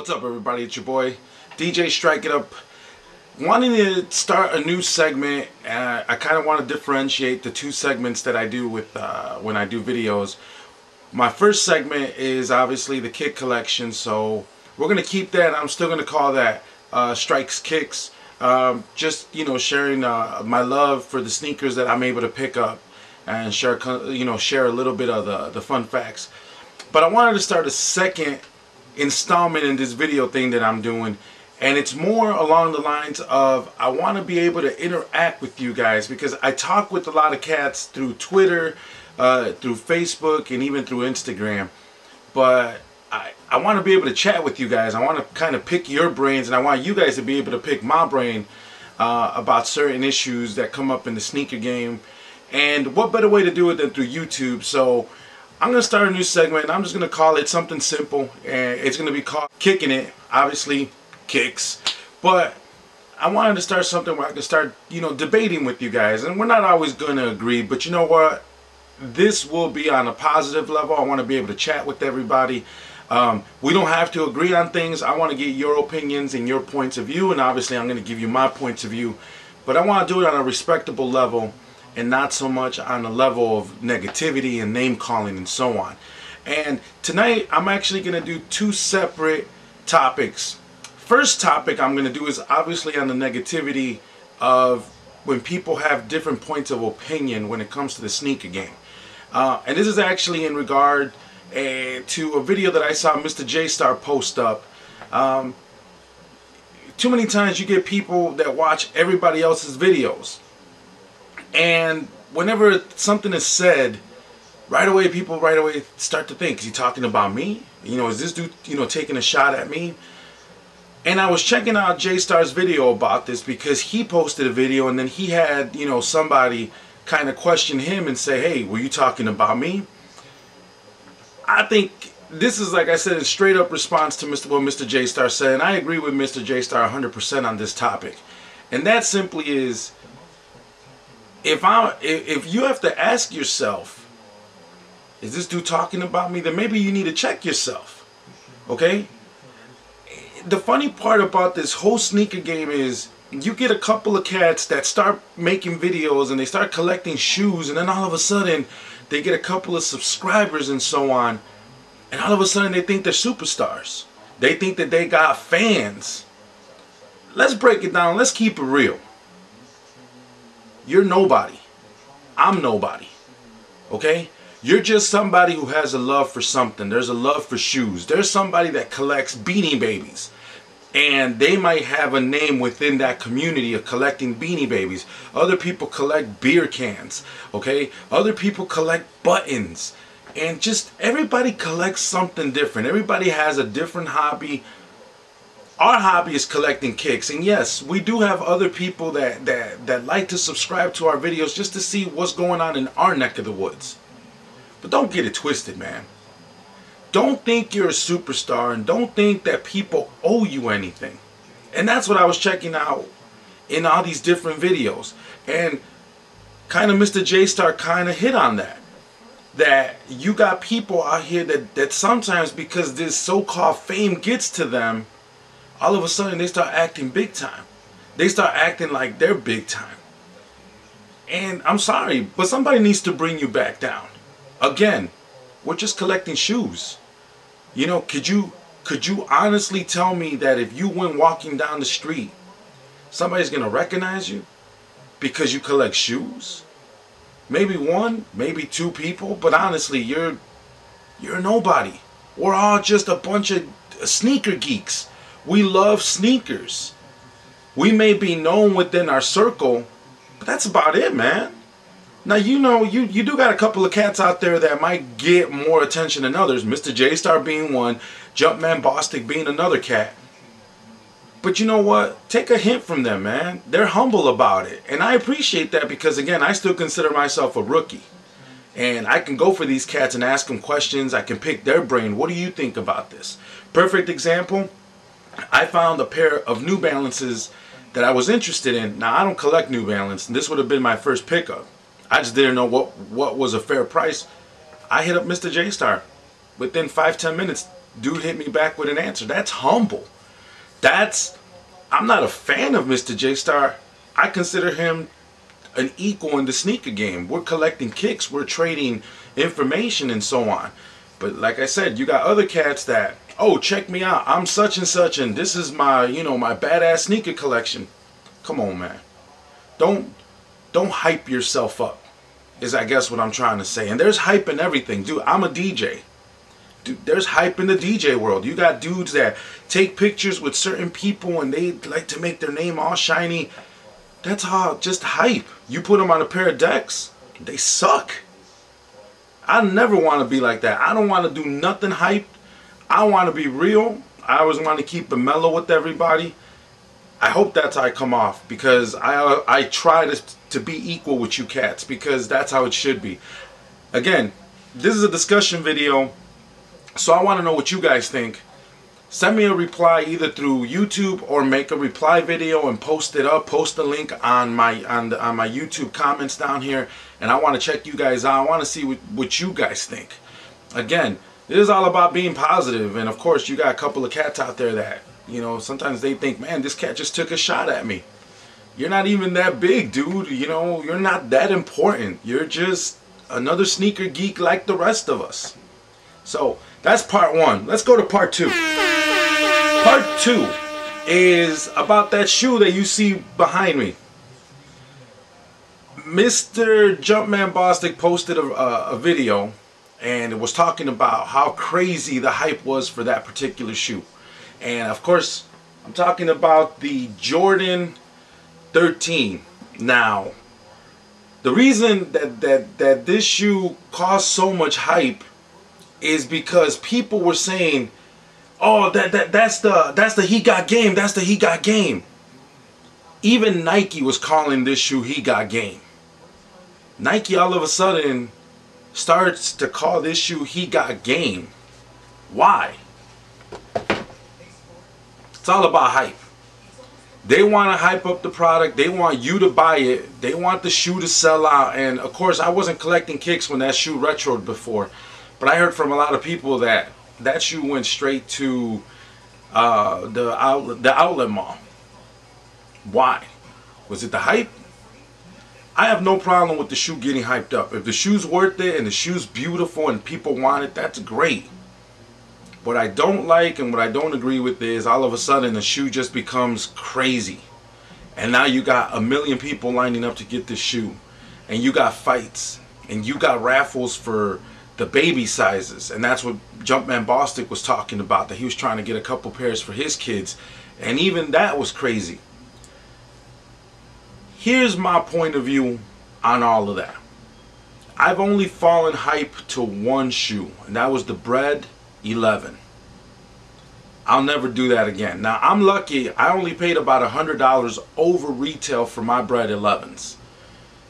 What's up, everybody? It's your boy DJ Strike It Up, wanting to start a new segment. I kind of want to differentiate the two segments that I do with when I do videos. My first segment is obviously the kick collection, so we're gonna keep that. I'm still gonna call that Strikes Kicks. Just, you know, sharing my love for the sneakers that I'm able to pick up and share, you know, share a little bit of the fun facts. But I wanted to start a second installment in this video thing that I'm doing, and it's more along the lines of I want to be able to interact with you guys, because I talk with a lot of cats through Twitter, through Facebook, and even through Instagram. But I want to be able to chat with you guys. I want to kind of pick your brains, and I want you guys to be able to pick my brain about certain issues that come up in the sneaker game. And what better way to do it than through YouTube? So I'm going to start a new segment, and I'm just going to call it something simple, and it's going to be called Kicking It. Obviously, kicks. But I wanted to start something where I can start, you know, debating with you guys. And we're not always going to agree, but you know what? This will be on a positive level. I want to be able to chat with everybody. We don't have to agree on things. I want to get your opinions and your points of view, and obviously I'm going to give you my points of view. But I want to do it on a respectable level, and not so much on the level of negativity and name calling and so on. And tonight I'm actually going to do two separate topics. First topic I'm going to do is obviously on the negativity of when people have different points of opinion when it comes to the sneaker game. And this is actually in regard to a video that I saw Mr. JStar post up. Too many times you get people that watch everybody else's videos, and whenever something is said, right away people start to think, is he talking about me? You know, is this dude, you know, taking a shot at me? And I was checking out JStar's video about this, because he posted a video and then he had, you know, somebody kind of question him and say, hey, were you talking about me? I think this is, like I said, a straight up response to what Mr. JStar said, and I agree with Mr. JStar 100% on this topic. And that simply is, if you have to ask yourself, is this dude talking about me, then maybe you need to check yourself. Okay? The funny part about this whole sneaker game is you get a couple of cats that start making videos and they start collecting shoes, and then all of a sudden they get a couple of subscribers and so on, and all of a sudden they think they're superstars. They think that they got fans. Let's break it down. Let's keep it real. You're nobody. I'm nobody. Okay? You're just somebody who has a love for something. There's a love for shoes. There's somebody that collects Beanie Babies, and they might have a name within that community of collecting Beanie Babies. Other people collect beer cans. Okay? Other people collect buttons. And just everybody collects something different. Everybody has a different hobby. Our hobby is collecting kicks, and yes, we do have other people that like to subscribe to our videos just to see what's going on in our neck of the woods. But don't get it twisted, man. Don't think you're a superstar, and don't think that people owe you anything. And that's what I was checking out in all these different videos, and kind of Mr. JStar kind of hit on that. That you got people out here that sometimes, because this so-called fame gets to them, all of a sudden they start acting big time. They start acting like they're big time. And I'm sorry, but somebody needs to bring you back down. Again, we're just collecting shoes. You know, could you honestly tell me that if you went walking down the street, somebody's gonna recognize you because you collect shoes? Maybe one, maybe two people, but honestly, you're nobody. We're all just a bunch of sneaker geeks. We love sneakers. We may be known within our circle, but that's about it, man. Now, you know, you do got a couple of cats out there that might get more attention than others. Mr. JStar being one, Jumpman Bostic being another cat. But you know what? Take a hint from them, man. They're humble about it. And I appreciate that, because, again, I still consider myself a rookie. And I can go for these cats and ask them questions. I can pick their brain. What do you think about this? Perfect example. I found a pair of New Balances that I was interested in. Now, I don't collect New Balance, and this would have been my first pickup. I just didn't know what was a fair price. I hit up Mr. JStar. Within 5-10 minutes, dude hit me back with an answer. That's humble. I'm not a fan of Mr. JStar. I consider him an equal in the sneaker game. We're collecting kicks, we're trading information and so on. But like I said, you got other cats that, oh, check me out, I'm such and such, and this is my, you know, my badass sneaker collection. Come on, man. Don't hype yourself up, is I guess what I'm trying to say. And there's hype in everything. Dude, I'm a DJ. Dude, there's hype in the DJ world. You got dudes that take pictures with certain people and they like to make their name all shiny. That's all just hype. You put them on a pair of decks, they suck. I never want to be like that. I don't want to do nothing hyped. I want to be real. I always want to keep it mellow with everybody. I hope that's how I come off, because I try to be equal with you cats, because that's how it should be. Again, this is a discussion video, so I want to know what you guys think. Send me a reply either through YouTube or make a reply video and post it up. Post the link on my YouTube comments down here, and I want to check you guys out. I want to see what you guys think. Again, this is all about being positive, and of course, you got a couple of cats out there that, you know, sometimes they think, man, this cat just took a shot at me. You're not even that big, dude. You know, you're not that important. You're just another sneaker geek like the rest of us. So that's part one. Let's go to part two. Part two is about that shoe that you see behind me. Mr. Jumpman Bostic posted a video, and it was talking about how crazy the hype was for that particular shoe. And of course, I'm talking about the Jordan 13. Now, the reason that this shoe caused so much hype is because people were saying, oh, that's the he got game, that's the he got game. Even Nike was calling this shoe he got game. Nike all of a sudden starts to call this shoe he got game. Why? It's all about hype. They want to hype up the product. They want you to buy it. They want the shoe to sell out. And of course, I wasn't collecting kicks when that shoe retroed before, but I heard from a lot of people that that shoe went straight to the outlet mall. Why? Was it the hype? I have no problem with the shoe getting hyped up. If the shoe's worth it and the shoe's beautiful and people want it, that's great. What I don't like and what I don't agree with is all of a sudden the shoe just becomes crazy. And now you got a million people lining up to get this shoe. And you got fights. And you got raffles for the baby sizes. And that's what Jumpman Bostic was talking about. That he was trying to get a couple pairs for his kids. And even that was crazy. Here's my point of view on all of that. I've only fallen hype to one shoe. And that was the Bread 11. I'll never do that again. Now I'm lucky, I only paid about $100 over retail for my Bread 11s,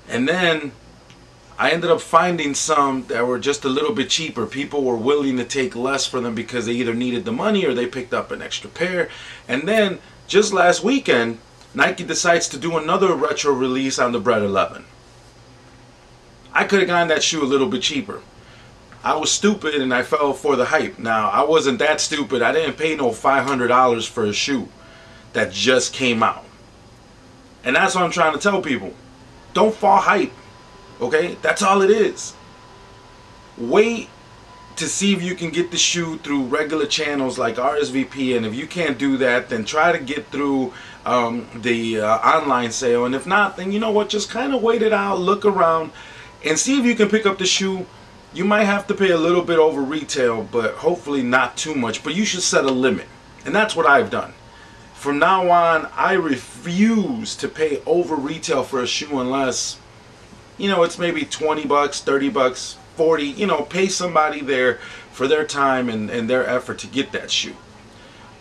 and then I ended up finding some that were just a little bit cheaper. People were willing to take less for them because they either needed the money or they picked up an extra pair. And then just last weekend, Nike decides to do another retro release on the Bread 11. I could have gotten that shoe a little bit cheaper. I was stupid and I fell for the hype. Now, I wasn't that stupid. I didn't pay no $500 for a shoe that just came out. And that's what I'm trying to tell people. Don't fall hype. Okay? That's all it is. Wait to see if you can get the shoe through regular channels like RSVP. And if you can't do that, then try to get through the online sale. And if not, then you know what? Just kind of wait it out, look around, and see if you can pick up the shoe. You might have to pay a little bit over retail, but hopefully not too much. But you should set a limit. And that's what I've done. From now on, I refuse to pay over retail for a shoe unless, you know, it's maybe 20 bucks, 30 bucks, 40, you know, pay somebody there for their time and their effort to get that shoe.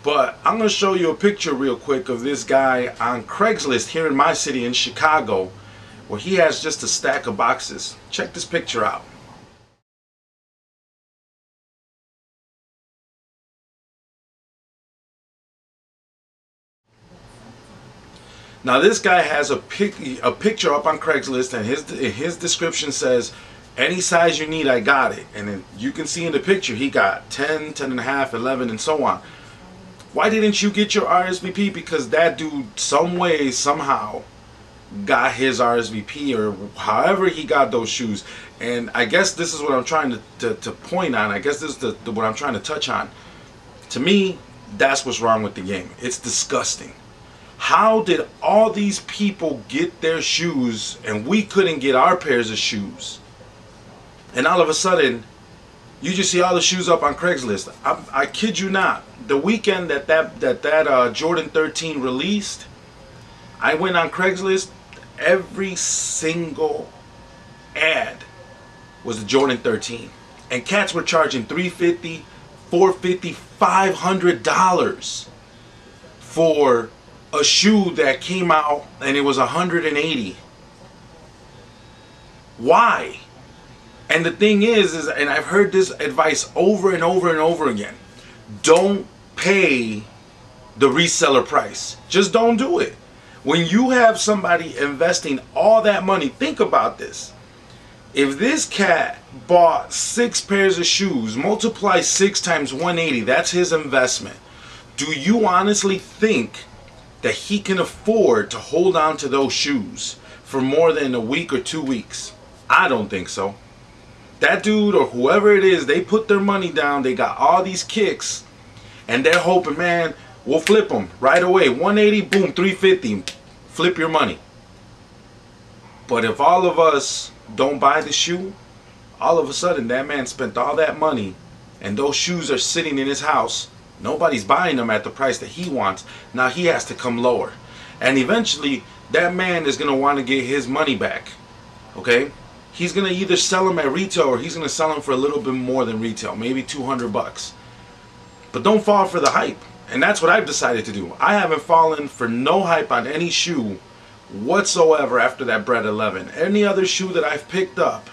But I'm going to show you a picture real quick of this guy on Craigslist here in my city in Chicago, where he has just a stack of boxes. Check this picture out. Now this guy has a picture up on Craigslist, and his description says Any size you need, I got it. And then you can see in the picture, he got 10, 10 and a half, 11, and so on. Why didn't you get your RSVP? Because that dude, some way, somehow, got his RSVP, or however he got those shoes. And I guess this is what I'm trying to point on. I guess this is what I'm trying to touch on. To me, that's what's wrong with the game. It's disgusting. How did all these people get their shoes and we couldn't get our pairs of shoes? And all of a sudden, you just see all the shoes up on Craigslist. I kid you not. The weekend that Jordan 13 released, I went on Craigslist. Every single ad was the Jordan 13, and cats were charging $350, $450, $500 for a shoe that came out and it was $180. Why? And the thing is, and I've heard this advice over and over and over again, don't pay the reseller price. Just don't do it. When you have somebody investing all that money, think about this. If this cat bought 6 pairs of shoes, multiply 6 times 180, that's his investment. Do you honestly think that he can afford to hold on to those shoes for more than a week or 2 weeks? I don't think so. That dude or whoever it is, they put their money down, they got all these kicks, and they're hoping, man, we'll flip them right away. 180, boom, 350, flip your money. But if all of us don't buy the shoe, all of a sudden that man spent all that money and those shoes are sitting in his house. Nobody's buying them at the price that he wants. Now he has to come lower. And eventually that man is going to want to get his money back. Okay? He's going to either sell them at retail or he's going to sell them for a little bit more than retail, maybe 200 bucks. But don't fall for the hype. And that's what I've decided to do. I haven't fallen for no hype on any shoe whatsoever after that Bread 11. Any other shoe that I've picked up,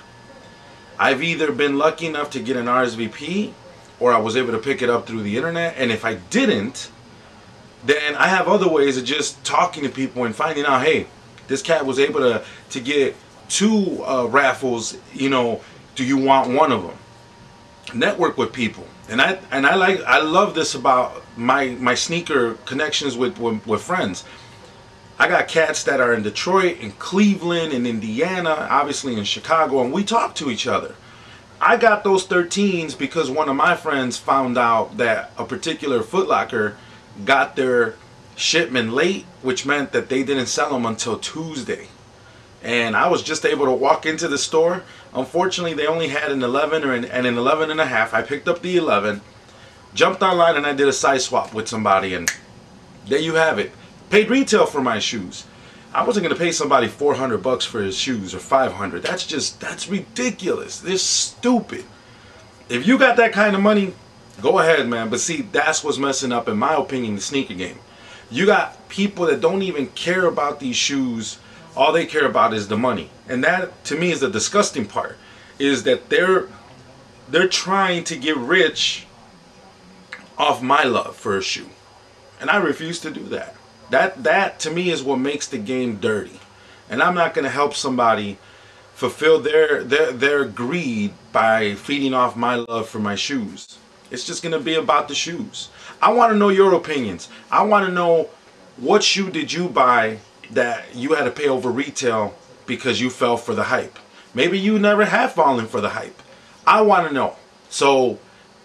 I've either been lucky enough to get an RSVP or I was able to pick it up through the internet. And if I didn't, then I have other ways of just talking to people and finding out, hey, this cat was able to get 2 raffles, you know, do you want one of them? Network with people. And I love this about my sneaker connections with friends. I got cats that are in Detroit, in Cleveland, in Indiana, obviously in Chicago, and we talk to each other. I got those 13s because one of my friends found out that a particular Foot Locker got their shipment late, which meant that they didn't sell them until Tuesday. And I was just able to walk into the store. Unfortunately, they only had an 11 or an 11 and a half. I picked up the 11, jumped online, and I did a size swap with somebody, and there you have it. Paid retail for my shoes. I wasn't going to pay somebody 400 bucks for his shoes or 500. That's ridiculous. They're stupid. If you got that kind of money, go ahead, man. But see, that's what's messing up, in my opinion, the sneaker game. You got people that don't even care about these shoes. All they care about is the money. And that, to me, is the disgusting part, is that they're trying to get rich off my love for a shoe. And I refuse to do that. That to me is what makes the game dirty. And I'm not going to help somebody fulfill their greed by feeding off my love for my shoes. It's just going to be about the shoes. I want to know your opinions. I want to know, what shoe did you buy that you had to pay over retail because you fell for the hype? Maybe you never have fallen for the hype. I want to know. So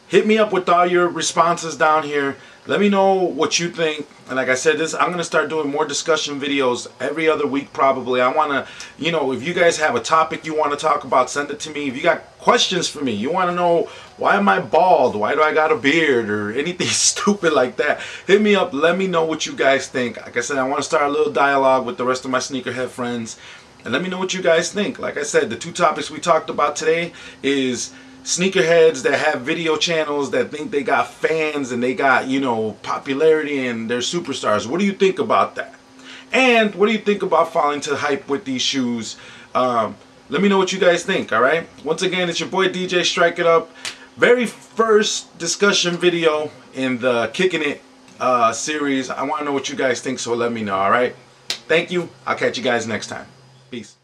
hit me up with all your responses down here. Let me know what you think. And like I said, I'm going to start doing more discussion videos every other week probably. I want to, you know, if you guys have a topic you want to talk about, send it to me. If you got questions for me, you want to know, why am I bald? Why do I got a beard? Or anything stupid like that, hit me up. Let me know what you guys think. Like I said, I want to start a little dialogue with the rest of my sneakerhead friends. And let me know what you guys think. Like I said, the 2 topics we talked about today is sneakerheads that have video channels that think they got fans and they got, you know, popularity and they're superstars. What do you think about that? And what do you think about falling to hype with these shoes? Let me know what you guys think, alright? Once again, it's your boy DJ Strike It Up. Very first discussion video in the Kicking It series. I want to know what you guys think, so let me know, alright? Thank you. I'll catch you guys next time. Peace.